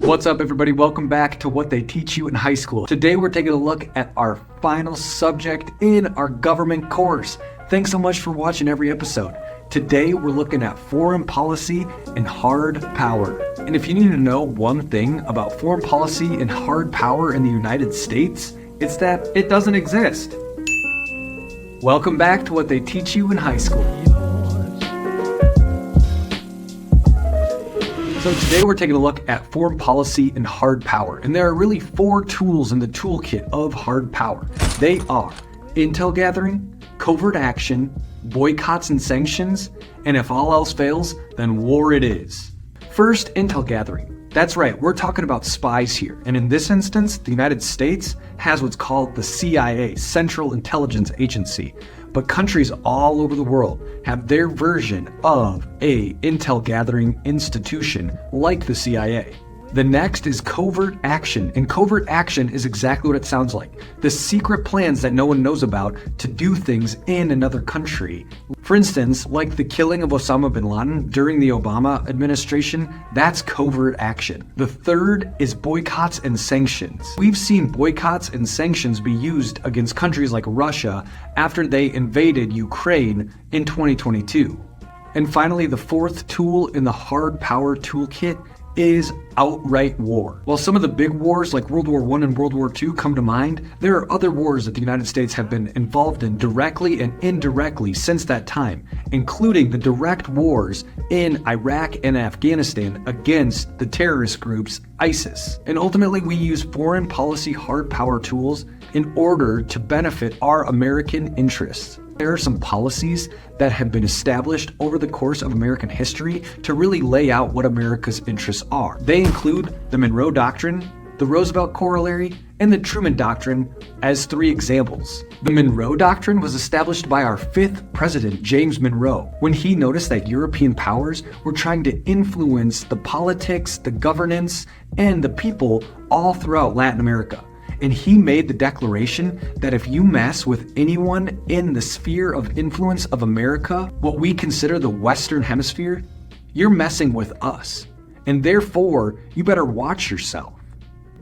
What's up, everybody? Welcome back to What They Teach You in High School. Today we're taking a look at our final subject in our government course. Thanks so much for watching every episode. Today we're looking at foreign policy and hard power. And if you need to know one thing about foreign policy and hard power in the United States, it's that it doesn't exist. Welcome back to What They Teach You in High School. So today we're taking a look at foreign policy and hard power. And there are really four tools in the toolkit of hard power. They are intel gathering, covert action, boycotts and sanctions, and if all else fails, then war it is. First, intel gathering. That's right, we're talking about spies here. And in this instance, the United States has what's called the CIA, Central Intelligence Agency. But countries all over the world have their version of a intel gathering institution like the CIA. The next is covert action, and covert action is exactly what it sounds like. The secret plans that no one knows about to do things in another country. For instance, like the killing of Osama bin Laden during the Obama administration, that's covert action. The third is boycotts and sanctions. We've seen boycotts and sanctions be used against countries like Russia after they invaded Ukraine in 2022. And finally, the fourth tool in the hard power toolkit is outright war. While some of the big wars like World War I and World War II come to mind, there are other wars that the United States have been involved in directly and indirectly since that time, including the direct wars in Iraq and Afghanistan against the terrorist groups ISIS. And ultimately, we use foreign policy hard power tools in order to benefit our American interests. There are some policies that have been established over the course of American history to really lay out what America's interests are. They include the Monroe Doctrine, the Roosevelt Corollary, and the Truman Doctrine as three examples. The Monroe Doctrine was established by our fifth president, James Monroe, when he noticed that European powers were trying to influence the politics, the governance, and the people all throughout Latin America. And he made the declaration that if you mess with anyone in the sphere of influence of America, what we consider the Western Hemisphere, you're messing with us. And therefore, you better watch yourself.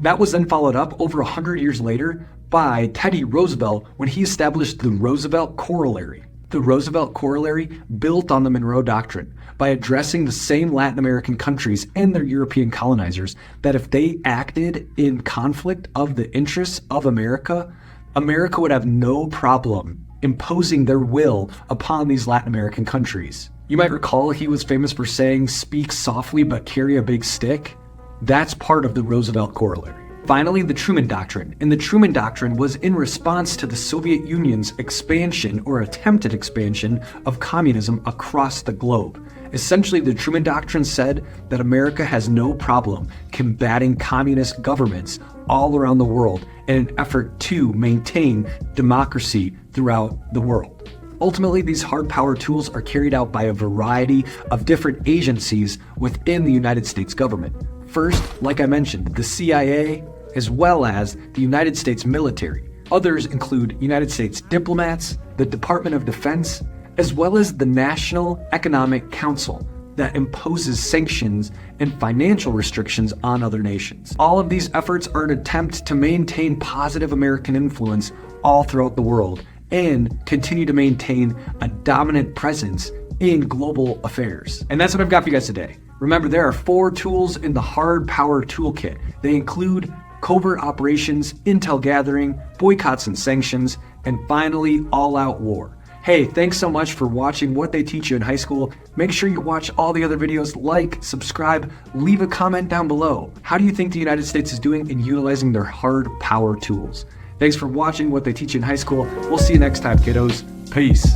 That was then followed up over 100 years later by Teddy Roosevelt when he established the Roosevelt Corollary. The Roosevelt Corollary built on the Monroe Doctrine by addressing the same Latin American countries and their European colonizers that if they acted in conflict of the interests of America, America would have no problem imposing their will upon these Latin American countries. You might recall he was famous for saying, "Speak softly but carry a big stick." That's part of the Roosevelt Corollary. Finally, the Truman Doctrine. And the Truman Doctrine was in response to the Soviet Union's expansion or attempted expansion of communism across the globe. Essentially, the Truman Doctrine said that America has no problem combating communist governments all around the world in an effort to maintain democracy throughout the world. Ultimately, these hard power tools are carried out by a variety of different agencies within the United States government. First, like I mentioned, the CIA, as well as the United States military. Others include United States diplomats, the Department of Defense, as well as the National Economic Council that imposes sanctions and financial restrictions on other nations. All of these efforts are an attempt to maintain positive American influence all throughout the world and continue to maintain a dominant presence in global affairs. And that's what I've got for you guys today. Remember, there are four tools in the hard power toolkit. They include covert operations, intel gathering, boycotts and sanctions, and finally, all-out war. Hey, thanks so much for watching What They Teach You in High School. Make sure you watch all the other videos, like, subscribe, leave a comment down below. How do you think the United States is doing in utilizing their hard power tools? Thanks for watching What They Teach You in High School. We'll see you next time, kiddos. Peace.